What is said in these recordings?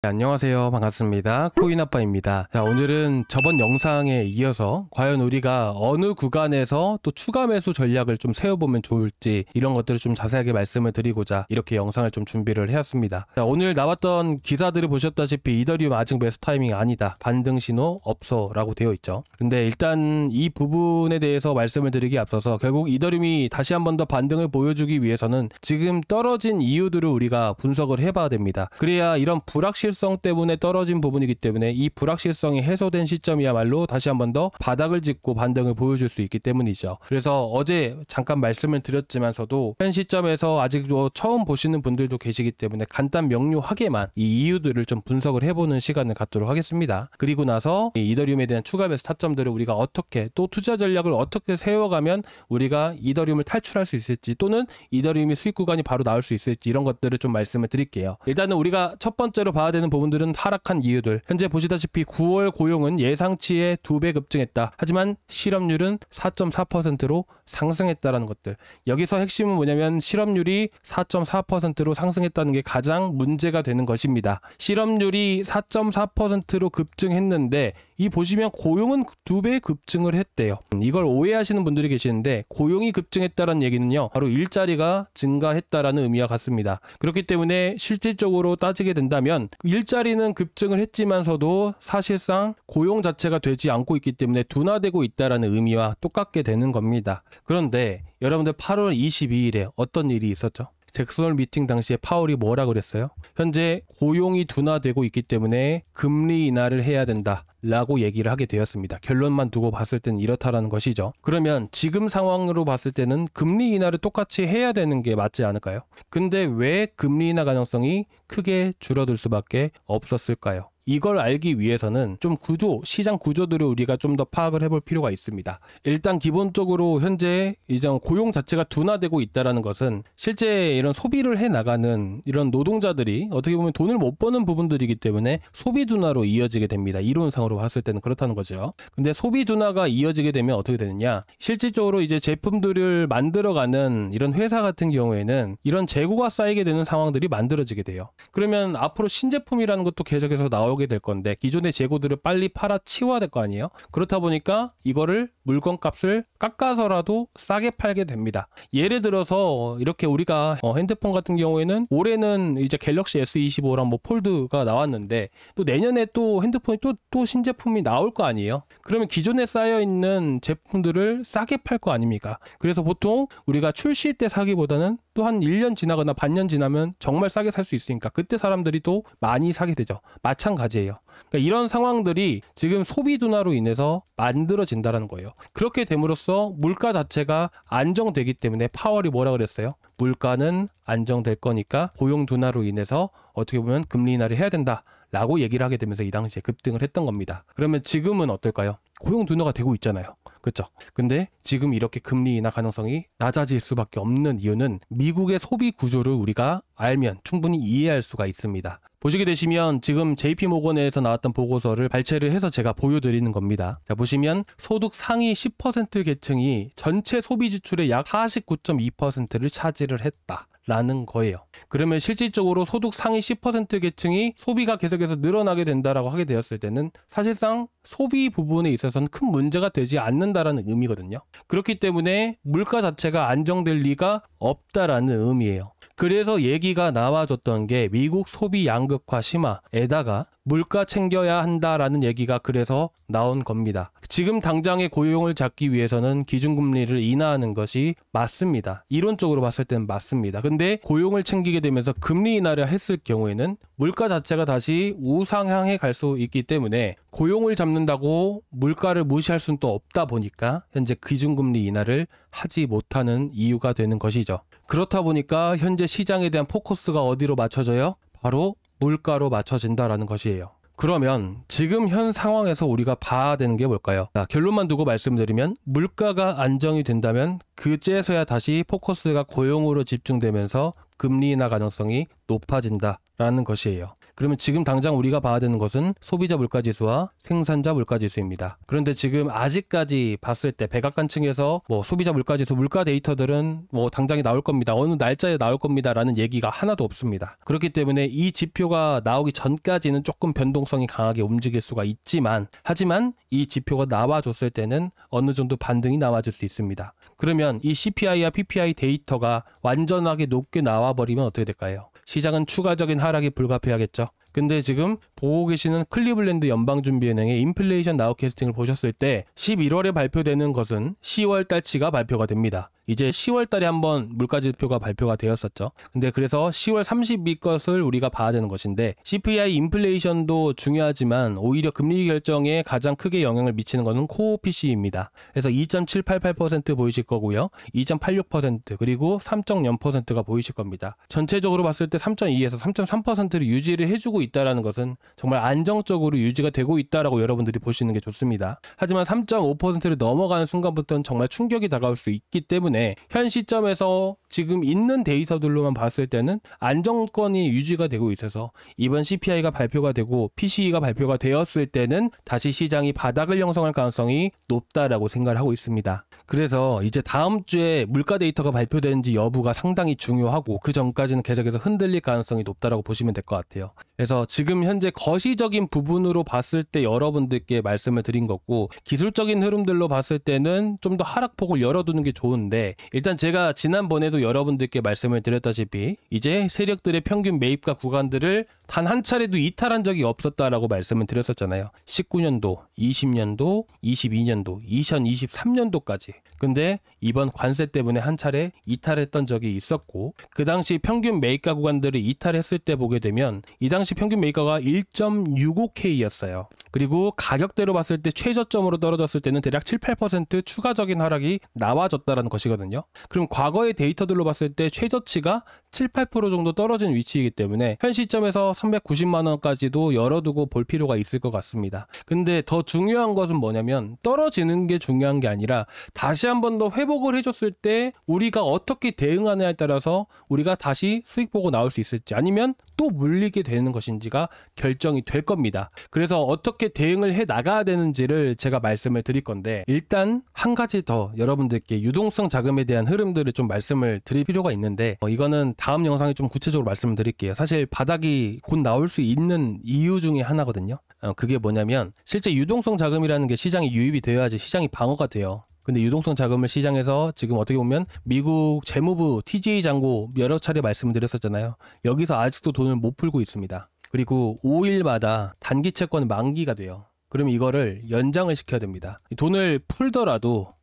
네, 안녕하세요. 반갑습니다. 코인아빠입니다. 자, 오늘은 저번 영상에 이어서 과연 우리가 어느 구간에서 또 추가 매수 전략을 좀 세워보면 좋을지 이런 것들을 좀 자세하게 말씀을 드리고자 이렇게 영상을 좀 준비를 해왔습니다. 자, 오늘 나왔던 기사들을 보셨다시피 이더리움 아직 매수 타이밍 아니다. 반등 신호 없어 라고 되어 있죠. 근데 일단 이 부분에 대해서 말씀을 드리기 앞서서 결국 이더리움이 다시 한 번 더 반등을 보여주기 위해서는 지금 떨어진 이유들을 우리가 분석을 해봐야 됩니다. 그래야 이런 불확실성 때문에 떨어진 부분이기 때문에 이 불확실성이 해소된 시점이야말로 다시 한 번 더 바닥을 짚고 반등을 보여줄 수 있기 때문이죠. 그래서 어제 잠깐 말씀을 드렸지만서도 현 시점에서 아직 처음 보시는 분들도 계시기 때문에 간단 명료하게만 이 이유들을 좀 분석을 해보는 시간을 갖도록 하겠습니다. 그리고 나서 이 이더리움에 대한 추가 매수 타점들을 우리가 어떻게 또 투자 전략을 어떻게 세워가면 우리가 이더리움을 탈출할 수 있을지 또는 이더리움이 수익 구간이 바로 나올 수 있을지 이런 것들을 좀 말씀을 드릴게요. 일단은 우리가 첫 번째로 봐야 되는 부분들은 하락한 이유들. 현재 보시다시피 9월 고용은 예상치의 2배 급증했다. 하지만 실업률은 4.4%로 상승했다라는 것들. 여기서 핵심은 뭐냐면 실업률이 4.4%로 상승했다는 게 가장 문제가 되는 것입니다. 실업률이 4.4%로 급증했는데 이 보시면 고용은 2배 급증을 했대요. 이걸 오해하시는 분들이 계시는데 고용이 급증했다는 얘기는요. 바로 일자리가 증가했다라는 의미와 같습니다. 그렇기 때문에 실질적으로 따지게 된다면 일자리는 급증을 했지만서도 사실상 고용 자체가 되지 않고 있기 때문에 둔화되고 있다라는 의미와 똑같게 되는 겁니다. 그런데 여러분들 8월 22일에 어떤 일이 있었죠? 잭슨홀 미팅 당시에 파월이 뭐라 그랬어요? 현재 고용이 둔화되고 있기 때문에 금리 인하를 해야 된다 라고 얘기를 하게 되었습니다. 결론만 두고 봤을 때는 이렇다라는 것이죠. 그러면 지금 상황으로 봤을 때는 금리 인하를 똑같이 해야 되는 게 맞지 않을까요? 근데 왜 금리 인하 가능성이 크게 줄어들 수밖에 없었을까요? 이걸 알기 위해서는 좀 시장 구조들을 우리가 좀 더 파악을 해볼 필요가 있습니다. 일단 기본적으로 현재 이제 고용 자체가 둔화되고 있다는 것은 실제 이런 소비를 해나가는 이런 노동자들이 어떻게 보면 돈을 못 버는 부분들이기 때문에 소비 둔화로 이어지게 됩니다. 이론상으로 봤을 때는 그렇다는 거죠. 근데 소비 둔화가 이어지게 되면 어떻게 되느냐? 실질적으로 이제 제품들을 만들어가는 이런 회사 같은 경우에는 이런 재고가 쌓이게 되는 상황들이 만들어지게 돼요. 그러면 앞으로 신제품이라는 것도 계속해서 나오게 될 건데 기존의 재고들을 빨리 팔아 치워야 될 거 아니에요? 그렇다 보니까 이거를 물건값을 깎아서라도 싸게 팔게 됩니다. 예를 들어서 이렇게 우리가 핸드폰 같은 경우에는 올해는 이제 갤럭시 S25랑 뭐 폴드가 나왔는데 또 내년에 또 핸드폰이 또 신제품이 나올 거 아니에요? 그러면 기존에 쌓여있는 제품들을 싸게 팔 거 아닙니까? 그래서 보통 우리가 출시 때 사기보다는 또 한 1년 지나거나 반년 지나면 정말 싸게 살 수 있으니까 그때 사람들이 또 많이 사게 되죠. 마찬가지예요. 그러니까 이런 상황들이 지금 소비 둔화로 인해서 만들어진다는 거예요. 그렇게 됨으로써 물가 자체가 안정되기 때문에 파월이 뭐라 그랬어요? 물가는 안정될 거니까 고용 둔화로 인해서 어떻게 보면 금리 인하를 해야 된다 라고 얘기를 하게 되면서 이 당시에 급등을 했던 겁니다. 그러면 지금은 어떨까요? 고용 둔화가 되고 있잖아요. 그렇죠? 근데 지금 이렇게 금리 인하 가능성이 낮아질 수밖에 없는 이유는 미국의 소비 구조를 우리가 알면 충분히 이해할 수가 있습니다. 보시게 되시면 지금 JP모건에서 나왔던 보고서를 발췌를 해서 제가 보여드리는 겁니다. 자, 보시면 소득 상위 10% 계층이 전체 소비 지출의 약 49.2%를 차지를 했다. 라는 거예요. 그러면 실질적으로 소득 상위 10% 계층이 소비가 계속해서 늘어나게 된다라고 하게 되었을 때는 사실상 소비 부분에 있어서는 큰 문제가 되지 않는다라는 의미거든요. 그렇기 때문에 물가 자체가 안정될 리가 없다라는 의미예요. 그래서 얘기가 나와줬던 게 미국 소비 양극화 심화에다가 물가 챙겨야 한다라는 얘기가 그래서 나온 겁니다. 지금 당장의 고용을 잡기 위해서는 기준금리를 인하하는 것이 맞습니다. 이론적으로 봤을 때는 맞습니다. 근데 고용을 챙기게 되면서 금리 인하를 했을 경우에는 물가 자체가 다시 우상향에 갈 수 있기 때문에 고용을 잡는다고 물가를 무시할 수는 또 없다 보니까 현재 기준금리 인하를 하지 못하는 이유가 되는 것이죠. 그렇다 보니까 현재 시장에 대한 포커스가 어디로 맞춰져요? 바로 물가로 맞춰진다라는 것이에요. 그러면 지금 현 상황에서 우리가 봐야 되는 게 뭘까요? 자, 결론만 두고 말씀드리면 물가가 안정이 된다면 그제서야 다시 포커스가 고용으로 집중되면서 금리 인하 가능성이 높아진다라는 것이에요. 그러면 지금 당장 우리가 봐야 되는 것은 소비자 물가지수와 생산자 물가지수입니다. 그런데 지금 아직까지 봤을 때 백악관층에서 뭐 소비자 물가지수 물가 데이터들은 뭐 당장에 나올 겁니다. 어느 날짜에 나올 겁니다. 라는 얘기가 하나도 없습니다. 그렇기 때문에 이 지표가 나오기 전까지는 조금 변동성이 강하게 움직일 수가 있지만 하지만 이 지표가 나와줬을 때는 어느 정도 반등이 나와줄 수 있습니다. 그러면 이 CPI와 PPI 데이터가 완전하게 높게 나와버리면 어떻게 될까요? 시장은 추가적인 하락이 불가피하겠죠. 근데 지금 보고 계시는 클리블랜드 연방준비은행의 인플레이션 나우캐스팅을 보셨을 때 11월에 발표되는 것은 10월 달치가 발표가 됩니다. 이제 10월 달에 한번 물가지표가 발표가 되었었죠. 근데 그래서 10월 30일 것을 우리가 봐야 되는 것인데 CPI 인플레이션도 중요하지만 오히려 금리 결정에 가장 크게 영향을 미치는 것은 코어 PC입니다. 그래서 2.788% 보이실 거고요. 2.86% 그리고 3.0%가 보이실 겁니다. 전체적으로 봤을 때 3.2에서 3.3%를 유지를 해주고 있다는 것은 정말 안정적으로 유지가 되고 있다라고 여러분들이 보시는 게 좋습니다. 하지만 3.5%를 넘어가는 순간부터는 정말 충격이 다가올 수 있기 때문에 현 시점에서 지금 있는 데이터들로만 봤을 때는 안정권이 유지가 되고 있어서 이번 CPI가 발표가 되고 PCE가 발표가 되었을 때는 다시 시장이 바닥을 형성할 가능성이 높다라고 생각을 하고 있습니다. 그래서 이제 다음 주에 물가 데이터가 발표되는지 여부가 상당히 중요하고 그 전까지는 계속해서 흔들릴 가능성이 높다라고 보시면 될 것 같아요. 그래서 지금 현재 거시적인 부분으로 봤을 때 여러분들께 말씀을 드린 거고 기술적인 흐름들로 봤을 때는 좀 더 하락폭을 열어두는 게 좋은데 일단 제가 지난번에도 여러분들께 말씀을 드렸다시피 이제 세력들의 평균 매입가 구간들을 단 한 차례도 이탈한 적이 없었다라고 말씀을 드렸었잖아요. 19년도, 20년도, 22년도, 2023년도까지. 근데 이번 관세 때문에 한 차례 이탈했던 적이 있었고 그 당시 평균 매입가 구간들을 이탈했을 때 보게 되면 이 당시 평균 매입가가 1.65K였어요. 그리고 가격대로 봤을 때 최저점으로 떨어졌을 때는 대략 7, 8% 추가적인 하락이 나와졌다는 것이거든요. 그럼 과거의 데이터들로 봤을 때 최저치가 7, 8% 정도 떨어진 위치이기 때문에 현 시점에서 390만 원까지도 열어두고 볼 필요가 있을 것 같습니다. 근데 더 중요한 것은 뭐냐면 떨어지는 게 중요한 게 아니라 다시 한 번 더 회복을 해줬을 때 우리가 어떻게 대응하느냐에 따라서 우리가 다시 수익 보고 나올 수 있을지 아니면 또 물리게 되는 것인지가 결정이 될 겁니다. 그래서 어떻게 대응을 해 나가야 되는지를 제가 말씀을 드릴 건데 일단 한 가지 더 여러분들께 유동성 자금에 대한 흐름들을 좀 말씀을 드릴 필요가 있는데 이거는 다음 영상에 좀 구체적으로 말씀을 드릴게요. 사실 바닥이 곧 나올 수 있는 이유 중에 하나거든요. 그게 뭐냐면 실제 유동성 자금이라는 게 시장에 유입이 되어야지 시장이 방어가 돼요. 근데 유동성 자금을 시장에서 지금 어떻게 보면 미국 재무부 TGA 잔고 여러 차례 말씀을 드렸었잖아요. 여기서 아직도 돈을 못 풀고 있습니다. 그리고 5일마다 단기 채권 만기가 돼요. 그럼 이거를 연장을 시켜야 됩니다. 돈을 풀더라도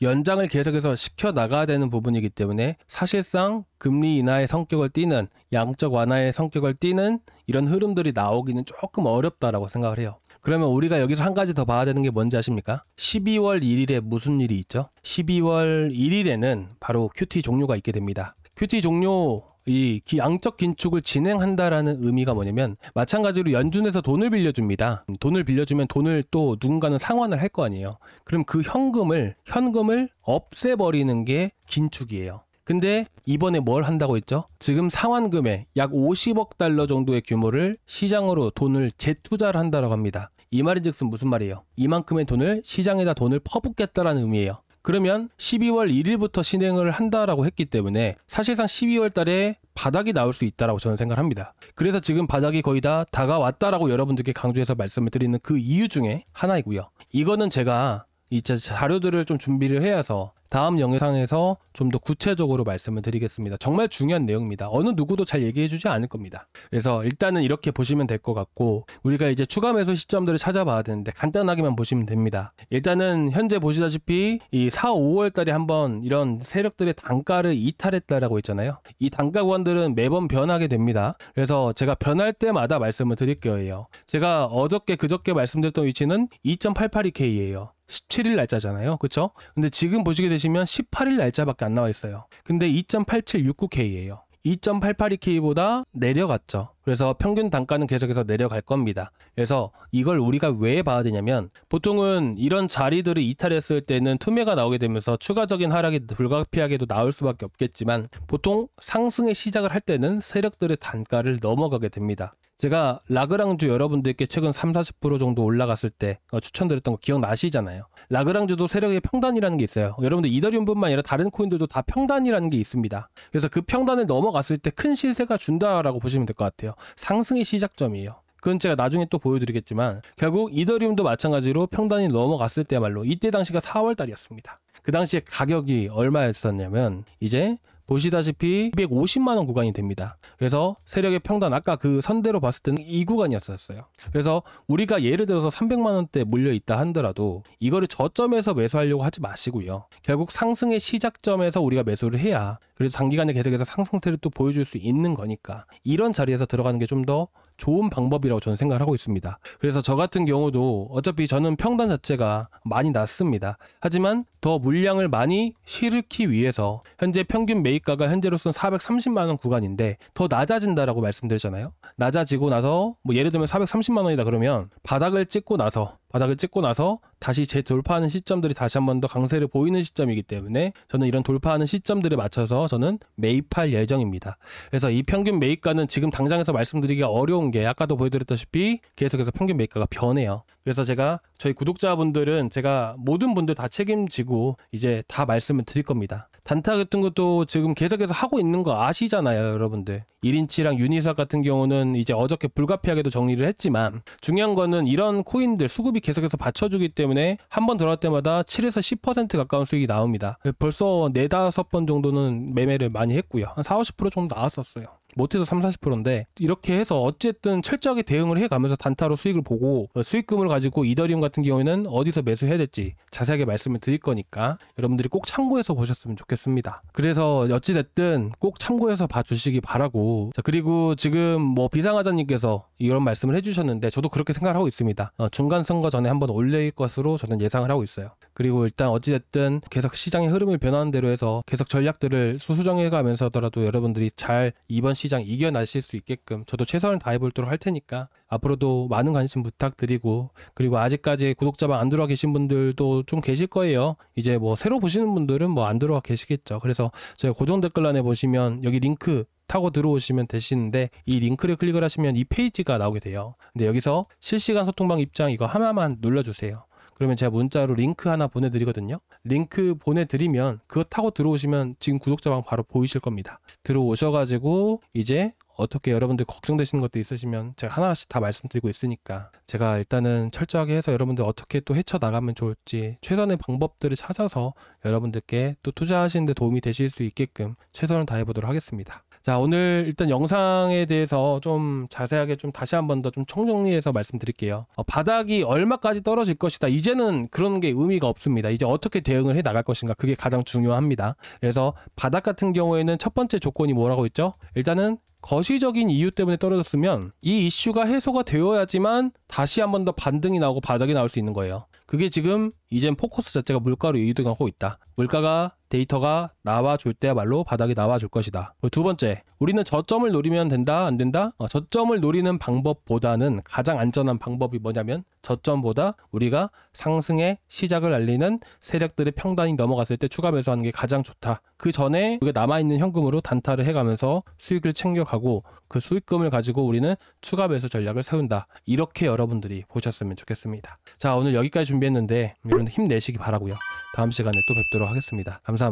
연장을 계속해서 시켜 나가야 되는 부분이기 때문에 사실상 금리 인하의 성격을 띠는 양적 완화의 성격을 띠는 이런 흐름들이 나오기는 조금 어렵다라고 생각을 해요. 그러면 우리가 여기서 한 가지 더 봐야 되는 게 뭔지 아십니까? 12월 1일에 무슨 일이 있죠? 12월 1일에는 바로 QT 종료가 있게 됩니다. QT 종료 이 양적 긴축을 진행한다라는 의미가 뭐냐면 마찬가지로 연준에서 돈을 빌려줍니다. 돈을 빌려주면 돈을 또 누군가는 상환을 할 거 아니에요. 그럼 그 현금을 없애버리는 게 긴축이에요. 근데 이번에 뭘 한다고 했죠? 지금 상환금의 약 50억 달러 정도의 규모를 시장으로 돈을 재투자를 한다고 합니다. 이 말인즉슨 무슨 말이에요? 이만큼의 돈을 시장에다 돈을 퍼붓겠다라는 의미예요. 그러면 12월 1일부터 진행을 한다라고 했기 때문에 사실상 12월 달에 바닥이 나올 수 있다라고 저는 생각을 합니다. 그래서 지금 바닥이 거의 다 다가왔다라고 여러분들께 강조해서 말씀을 드리는 그 이유 중에 하나이고요. 이거는 제가 이 자료들을 좀 준비를 해서 다음 영상에서 좀 더 구체적으로 말씀을 드리겠습니다. 정말 중요한 내용입니다. 어느 누구도 잘 얘기해주지 않을 겁니다. 그래서 일단은 이렇게 보시면 될 것 같고 우리가 이제 추가 매수 시점들을 찾아봐야 되는데 간단하게만 보시면 됩니다. 일단은 현재 보시다시피 이 4, 5월 달에 한번 이런 세력들의 단가를 이탈했다라고 했잖아요. 이 단가 구간들은 매번 변하게 됩니다. 그래서 제가 변할 때마다 말씀을 드릴 거예요. 제가 그저께 말씀드렸던 위치는 2.882K예요. 17일 날짜잖아요. 그쵸? 근데 지금 보시게 되시면 18일 날짜밖에 안 나와 있어요. 근데 2.8769K예요. 2.882K보다 내려갔죠. 그래서 평균 단가는 계속해서 내려갈 겁니다. 그래서 이걸 우리가 왜 봐야 되냐면 보통은 이런 자리들을 이탈했을 때는 투매가 나오게 되면서 추가적인 하락이 불가피하게도 나올 수밖에 없겠지만 보통 상승의 시작을 할 때는 세력들의 단가를 넘어가게 됩니다. 제가 라그랑주 여러분들께 최근 30-40% 정도 올라갔을 때 추천드렸던 거 기억나시잖아요. 라그랑주도 세력의 평단이라는 게 있어요. 여러분들 이더리움뿐만 아니라 다른 코인들도 다 평단이라는 게 있습니다. 그래서 그 평단을 넘어갔을 때 큰 시세가 준다라고 보시면 될 것 같아요. 상승의 시작점이에요. 그건 제가 나중에 또 보여드리겠지만 결국 이더리움도 마찬가지로 평단이 넘어갔을 때야말로 이때 당시가 4월 달이었습니다. 그 당시에 가격이 얼마였었냐면 이제 보시다시피 250만원 구간이 됩니다. 그래서 세력의 평단 아까 그 선대로 봤을 때는 이 구간이었어요. 그래서 우리가 예를 들어서 300만원대 몰려있다 하더라도 이거를 저점에서 매수하려고 하지 마시고요. 결국 상승의 시작점에서 우리가 매수를 해야 그래도 단기간에 계속해서 상승세를 또 보여줄 수 있는 거니까 이런 자리에서 들어가는 게 좀 더 좋은 방법이라고 저는 생각을 하고 있습니다. 그래서 저 같은 경우도 어차피 저는 평단 자체가 많이 낮습니다. 하지만 더 물량을 많이 실기 위해서 현재 평균 매입가가 현재로서는 430만원 구간인데 더 낮아진다라고 말씀드렸잖아요. 낮아지고 나서 뭐 예를 들면 430만원이다 그러면 바닥을 찍고 나서 다시 재돌파하는 시점들이 다시 한 번 더 강세를 보이는 시점이기 때문에 저는 이런 돌파하는 시점들에 맞춰서 저는 매입할 예정입니다. 그래서 이 평균 매입가는 지금 당장에서 말씀드리기가 어려운 게 아까도 보여드렸다시피 계속해서 평균 매입가가 변해요. 그래서 제가 저희 구독자분들은 제가 모든 분들 다 책임지고 이제 다 말씀을 드릴 겁니다. 단타 같은 것도 지금 계속해서 하고 있는 거 아시잖아요, 여러분들. 1인치랑 유니삭 같은 경우는 이제 어저께 불가피하게도 정리를 했지만 중요한 거는 이런 코인들 수급이 계속해서 받쳐주기 때문에 한 번 들어갈 때마다 7에서 10% 가까운 수익이 나옵니다. 벌써 4-5번 정도는 매매를 많이 했고요. 한 40-50% 정도 나왔었어요. 못해도 30-40%인데 이렇게 해서 어쨌든 철저하게 대응을 해가면서 단타로 수익을 보고 수익금을 가지고 이더리움 같은 경우에는 어디서 매수해야 될지 자세하게 말씀을 드릴 거니까 여러분들이 꼭 참고해서 보셨으면 좋겠습니다. 그래서 어찌됐든 꼭 참고해서 봐주시기 바라고. 자, 그리고 지금 뭐 비상하자님께서 이런 말씀을 해주셨는데 저도 그렇게 생각을 하고 있습니다. 중간 선거 전에 한번 올릴 것으로 저는 예상을 하고 있어요. 그리고 일단 어찌됐든 계속 시장의 흐름을 변하는 대로 해서 계속 전략들을 수정해가면서더라도 여러분들이 잘 이번 시장 이겨나실 수 있게끔 저도 최선을 다해보도록 할 테니까 앞으로도 많은 관심 부탁드리고, 그리고 아직까지 구독자방 안 들어와 계신 분들도 좀 계실 거예요. 이제 뭐 새로 보시는 분들은 뭐 안 들어와 계시겠죠. 그래서 저희 고정 댓글란에 보시면 여기 링크 타고 들어오시면 되시는데 이 링크를 클릭을 하시면 이 페이지가 나오게 돼요. 근데 여기서 실시간 소통방 입장 이거 하나만 눌러주세요. 그러면 제가 문자로 링크 하나 보내드리거든요. 링크 보내드리면 그거 타고 들어오시면 지금 구독자방 바로 보이실 겁니다. 들어오셔가지고 이제 어떻게 여러분들 걱정되시는 것도 있으시면 제가 하나씩 다 말씀드리고 있으니까 제가 일단은 철저하게 해서 여러분들 어떻게 또 헤쳐나가면 좋을지 최선의 방법들을 찾아서 여러분들께 또 투자하시는 데 도움이 되실 수 있게끔 최선을 다해보도록 하겠습니다. 자, 오늘 일단 영상에 대해서 좀 자세하게 좀 다시 한 번 더 좀 총정리해서 말씀드릴게요. 바닥이 얼마까지 떨어질 것이다. 이제는 그런 게 의미가 없습니다. 이제 어떻게 대응을 해 나갈 것인가, 그게 가장 중요합니다. 그래서 바닥 같은 경우에는 첫 번째 조건이 뭐라고 있죠? 일단은 거시적인 이유 때문에 떨어졌으면 이 이슈가 해소가 되어야지만 다시 한 번 더 반등이 나오고 바닥이 나올 수 있는 거예요. 그게 지금 이젠 포커스 자체가 물가로 이동하고 있다. 물가가 데이터가 나와줄 때야말로 바닥이 나와줄 것이다. 두 번째, 우리는 저점을 노리면 된다, 안 된다? 저점을 노리는 방법보다는 가장 안전한 방법이 뭐냐면 저점보다 우리가 상승의 시작을 알리는 세력들의 평단이 넘어갔을 때 추가 매수하는 게 가장 좋다. 그 전에 우리가 남아있는 현금으로 단타를 해가면서 수익을 챙겨가고 그 수익금을 가지고 우리는 추가 매수 전략을 세운다. 이렇게 여러분들이 보셨으면 좋겠습니다. 자, 오늘 여기까지 준비했는데 여러분 힘내시기 바라고요. 다음 시간에 또 뵙도록 하겠습니다. 감사합니다.